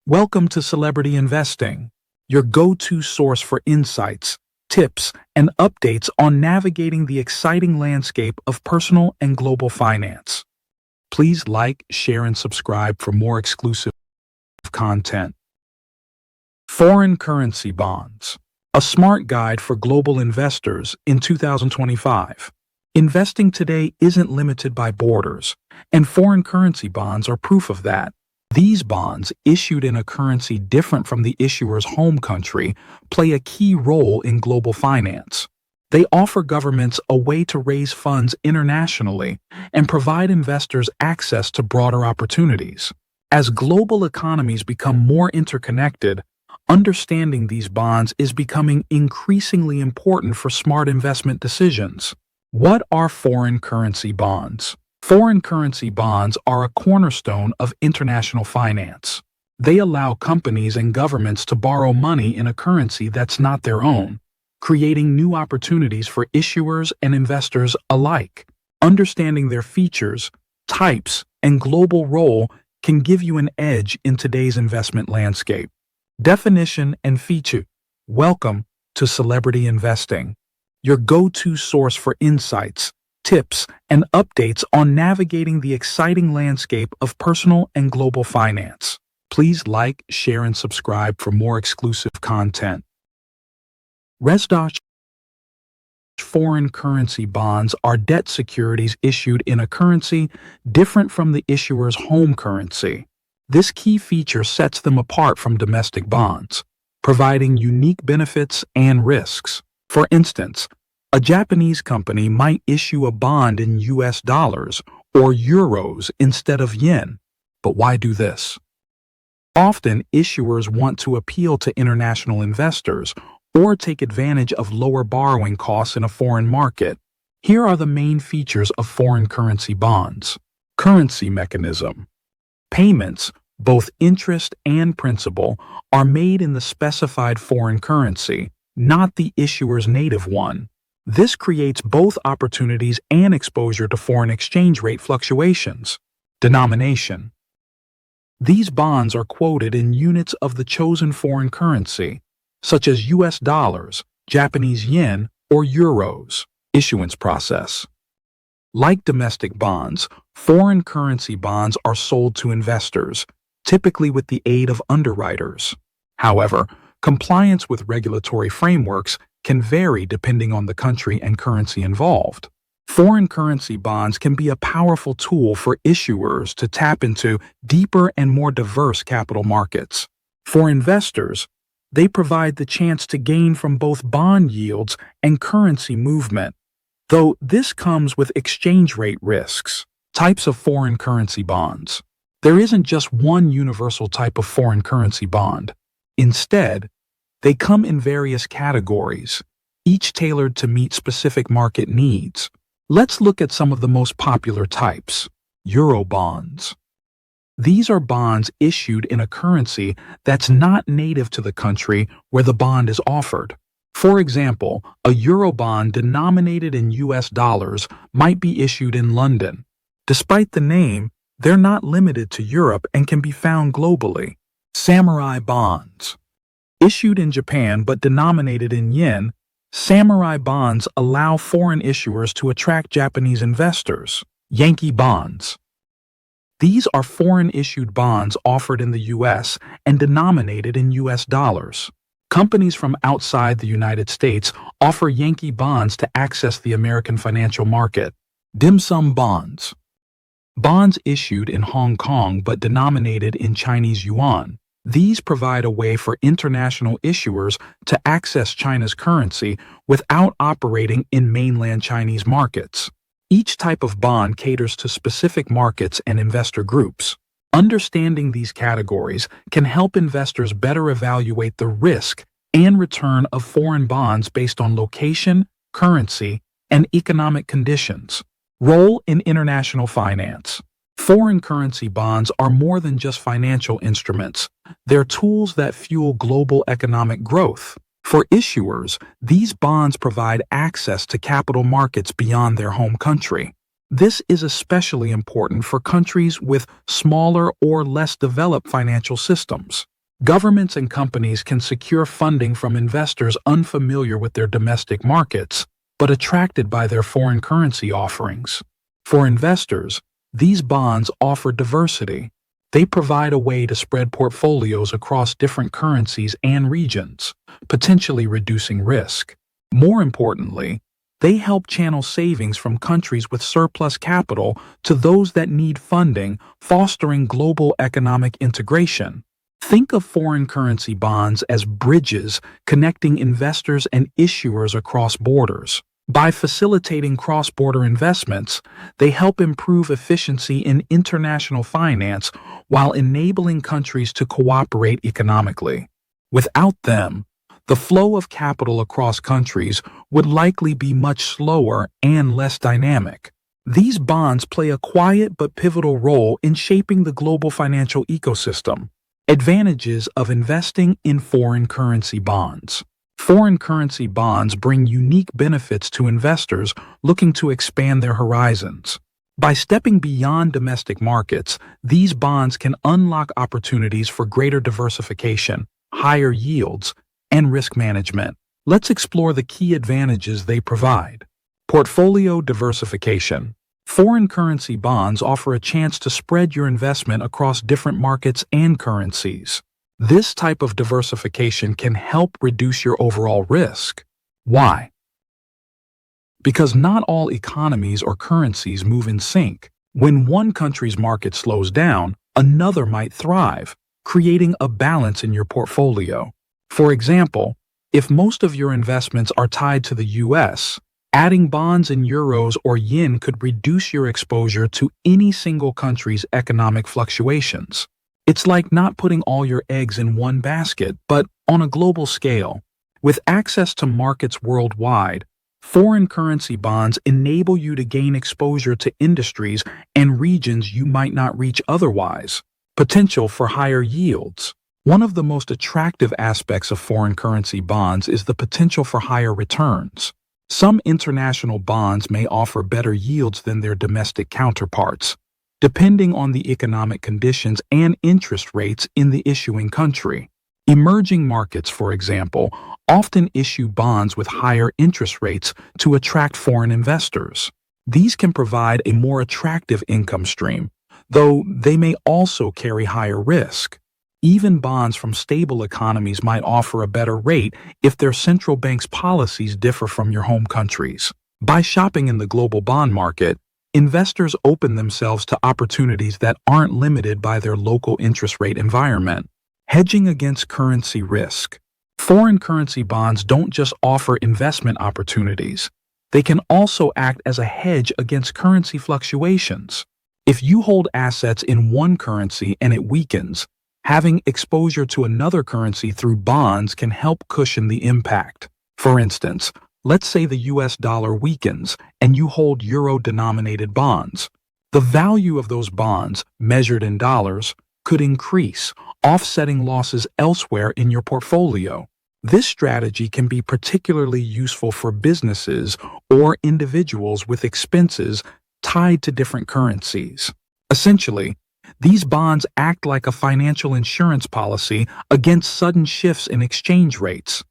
Welcome to Celebrity Investing, your go-to source for insights, tips, and updates on navigating the exciting landscape of personal and global finance. Please like, share, and subscribe for more exclusive content. Foreign currency bonds, a smart guide for global investors in 2025. Investing today isn't limited by borders, and foreign currency bonds are proof of that. These bonds, issued in a currency different from the issuer's home country, play a key role in global finance. They offer governments a way to raise funds internationally and provide investors access to broader opportunities. As global economies become more interconnected, understanding these bonds is becoming increasingly important for smart investment decisions. What are foreign currency bonds? Foreign currency bonds are a cornerstone of international finance. They allow companies and governments to borrow money in a currency that's not their own, creating new opportunities for issuers and investors alike. Understanding their features, types, and global role can give you an edge in today's investment landscape. Definition and feature. Welcome to Celebrity Investing, your go-to source for insights, tips, and updates on navigating the exciting landscape of personal and global finance. Please like, share, and subscribe for more exclusive content. Foreign currency bonds are debt securities issued in a currency different from the issuer's home currency. This key feature sets them apart from domestic bonds, providing unique benefits and risks. For instance, a Japanese company might issue a bond in US dollars or euros instead of yen. But why do this? Often, issuers want to appeal to international investors or take advantage of lower borrowing costs in a foreign market. Here are the main features of foreign currency bonds. Currency mechanism. Payments, both interest and principal, are made in the specified foreign currency, not the issuer's native one. This creates both opportunities and exposure to foreign exchange rate fluctuations. Denomination. These bonds are quoted in units of the chosen foreign currency, such as US dollars, Japanese yen, or euros. Issuance process. Like domestic bonds, foreign currency bonds are sold to investors, typically with the aid of underwriters. However, compliance with regulatory frameworks can vary depending on the country and currency involved. Foreign currency bonds can be a powerful tool for issuers to tap into deeper and more diverse capital markets. For investors, they provide the chance to gain from both bond yields and currency movement, though this comes with exchange rate risks. Types of foreign currency bonds. There isn't just one universal type of foreign currency bond. Instead, they come in various categories, each tailored to meet specific market needs. Let's look at some of the most popular types. Euro bonds. These are bonds issued in a currency that's not native to the country where the bond is offered. For example, a euro bond denominated in US dollars might be issued in London. Despite the name, they're not limited to Europe and can be found globally. Samurai bonds. Issued in Japan but denominated in yen, samurai bonds allow foreign issuers to attract Japanese investors. Yankee bonds. These are foreign-issued bonds offered in the U.S. and denominated in U.S. dollars. Companies from outside the United States offer Yankee bonds to access the American financial market. Dim sum bonds. Bonds issued in Hong Kong but denominated in Chinese yuan. These provide a way for international issuers to access China's currency without operating in mainland Chinese markets. Each type of bond caters to specific markets and investor groups. Understanding these categories can help investors better evaluate the risk and return of foreign bonds based on location, currency, and economic conditions. Role in international finance. Foreign currency bonds are more than just financial instruments. They're tools that fuel global economic growth. For issuers, these bonds provide access to capital markets beyond their home country. This is especially important for countries with smaller or less developed financial systems. Governments and companies can secure funding from investors unfamiliar with their domestic markets, but attracted by their foreign currency offerings. For investors, these bonds offer diversity. They provide a way to spread portfolios across different currencies and regions, potentially reducing risk. More importantly, they help channel savings from countries with surplus capital to those that need funding, fostering global economic integration. Think of foreign currency bonds as bridges connecting investors and issuers across borders. By facilitating cross-border investments, they help improve efficiency in international finance while enabling countries to cooperate economically. Without them, the flow of capital across countries would likely be much slower and less dynamic. These bonds play a quiet but pivotal role in shaping the global financial ecosystem. Advantages of investing in foreign currency bonds. Foreign currency bonds bring unique benefits to investors looking to expand their horizons. By stepping beyond domestic markets, these bonds can unlock opportunities for greater diversification, higher yields, and risk management. Let's explore the key advantages they provide. Portfolio diversification. Foreign currency bonds offer a chance to spread your investment across different markets and currencies. This type of diversification can help reduce your overall risk. Why? Because not all economies or currencies move in sync. When one country's market slows down, another might thrive, creating a balance in your portfolio. For example, if most of your investments are tied to the US, adding bonds in euros or yen could reduce your exposure to any single country's economic fluctuations. It's like not putting all your eggs in one basket, but on a global scale. With access to markets worldwide, foreign currency bonds enable you to gain exposure to industries and regions you might not reach otherwise. Potential for higher yields. One of the most attractive aspects of foreign currency bonds is the potential for higher returns. Some international bonds may offer better yields than their domestic counterparts, depending on the economic conditions and interest rates in the issuing country. Emerging markets, for example, often issue bonds with higher interest rates to attract foreign investors. These can provide a more attractive income stream, though they may also carry higher risk. Even bonds from stable economies might offer a better rate if their central bank's policies differ from your home country's. By shopping in the global bond market, investors open themselves to opportunities that aren't limited by their local interest rate environment. Hedging against currency risk. Foreign currency bonds don't just offer investment opportunities. They can also act as a hedge against currency fluctuations. If you hold assets in one currency and it weakens, having exposure to another currency through bonds can help cushion the impact. For instance, let's say the US dollar weakens and you hold euro-denominated bonds. The value of those bonds, measured in dollars, could increase, offsetting losses elsewhere in your portfolio. This strategy can be particularly useful for businesses or individuals with expenses tied to different currencies. Essentially, these bonds act like a financial insurance policy against sudden shifts in exchange rates,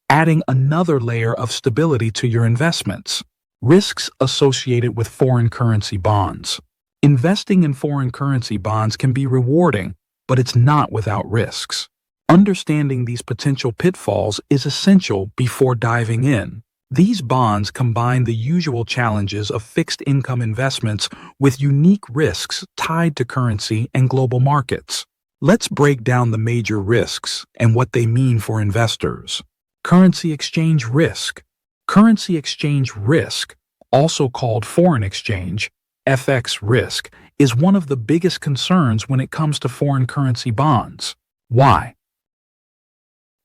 adding another layer of stability to your investments. Risks associated with foreign currency bonds. Investing in foreign currency bonds can be rewarding, but it's not without risks. Understanding these potential pitfalls is essential before diving in. These bonds combine the usual challenges of fixed income investments with unique risks tied to currency and global markets. Let's break down the major risks and what they mean for investors. Currency exchange risk. Currency exchange risk, also called foreign exchange, FX risk, is one of the biggest concerns when it comes to foreign currency bonds. Why?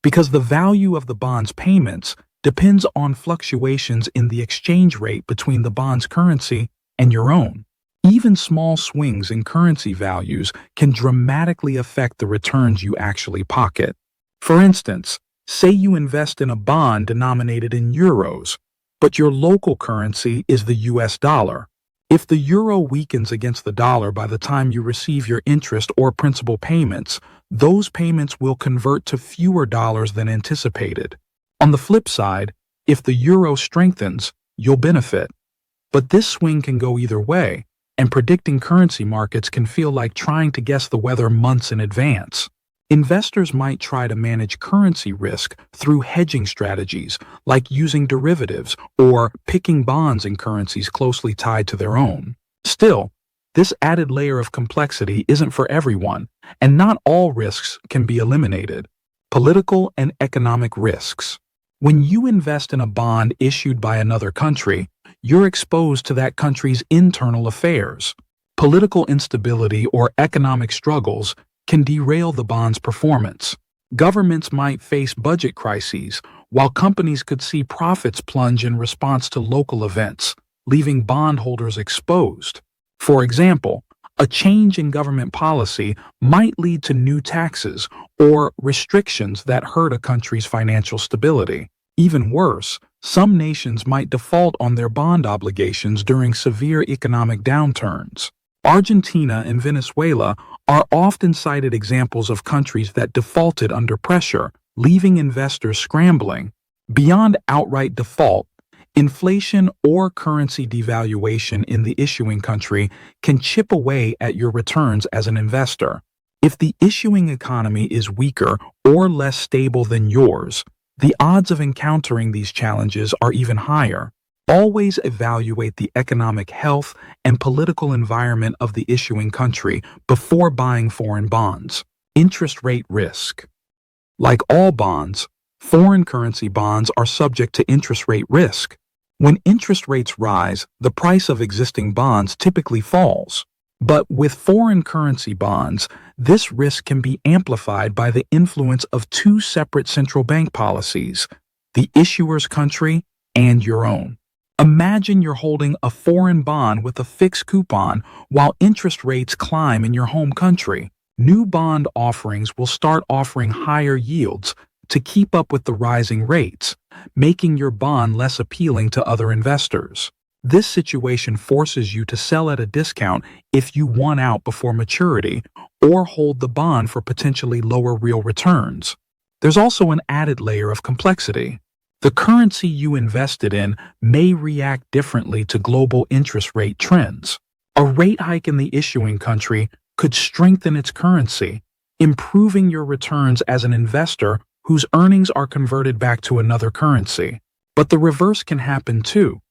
Because the value of the bond's payments depends on fluctuations in the exchange rate between the bond's currency and your own. Even small swings in currency values can dramatically affect the returns you actually pocket. For instance, say you invest in a bond denominated in euros, but your local currency is the US dollar. If the euro weakens against the dollar by the time you receive your interest or principal payments, those payments will convert to fewer dollars than anticipated. On the flip side, if the euro strengthens, you'll benefit. But this swing can go either way, and predicting currency markets can feel like trying to guess the weather months in advance. Investors might try to manage currency risk through hedging strategies, like using derivatives or picking bonds in currencies closely tied to their own. Still, this added layer of complexity isn't for everyone, and not all risks can be eliminated. Political and economic risks. When you invest in a bond issued by another country, you're exposed to that country's internal affairs. Political instability or economic struggles can derail the bond's performance. Governments might face budget crises, while companies could see profits plunge in response to local events, leaving bondholders exposed. For example, a change in government policy might lead to new taxes or restrictions that hurt a country's financial stability. Even worse, some nations might default on their bond obligations during severe economic downturns. Argentina and Venezuela are often cited examples of countries that defaulted under pressure, leaving investors scrambling. Beyond outright default, inflation or currency devaluation in the issuing country can chip away at your returns as an investor. If the issuing economy is weaker or less stable than yours, the odds of encountering these challenges are even higher. Always evaluate the economic health and political environment of the issuing country before buying foreign bonds. Interest rate risk. Like all bonds, foreign currency bonds are subject to interest rate risk. When interest rates rise, the price of existing bonds typically falls. But with foreign currency bonds, this risk can be amplified by the influence of two separate central bank policies, the issuer's country and your own. Imagine you're holding a foreign bond with a fixed coupon while interest rates climb in your home country. New bond offerings will start offering higher yields to keep up with the rising rates, making your bond less appealing to other investors. This situation forces you to sell at a discount if you want out before maturity or hold the bond for potentially lower real returns. There's also an added layer of complexity. The currency you invested in may react differently to global interest rate trends. A rate hike in the issuing country could strengthen its currency, improving your returns as an investor whose earnings are converted back to another currency. But the reverse can happen too.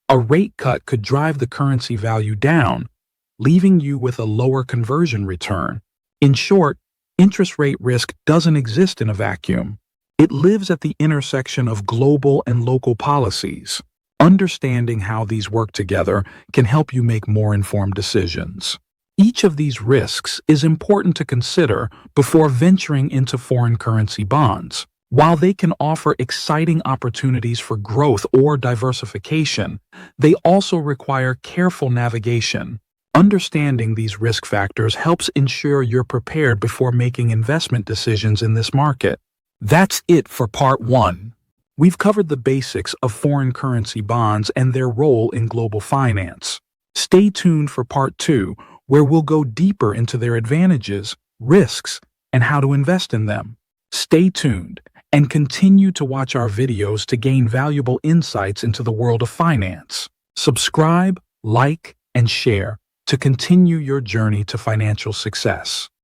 A rate cut could drive the currency value down, leaving you with a lower conversion return. In short, interest rate risk doesn't exist in a vacuum. It lives at the intersection of global and local policies. Understanding how these work together can help you make more informed decisions. Each of these risks is important to consider before venturing into foreign currency bonds. While they can offer exciting opportunities for growth or diversification, they also require careful navigation. Understanding these risk factors helps ensure you're prepared before making investment decisions in this market. That's it for Part 1. We've covered the basics of foreign currency bonds and their role in global finance. Stay tuned for Part 2, where we'll go deeper into their advantages, risks, and how to invest in them. Stay tuned and continue to watch our videos to gain valuable insights into the world of finance. Subscribe, like, and share to continue your journey to financial success.